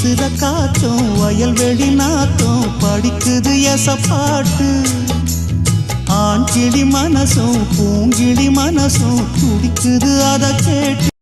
வீசுற காத்தும் வயல்வெளி நாத்தும் படிக்குது எசப்பாட்டு ஆண்கிளி மனசும் பூங்கிளி மனசும் துடிக்குது அதை கேட்டு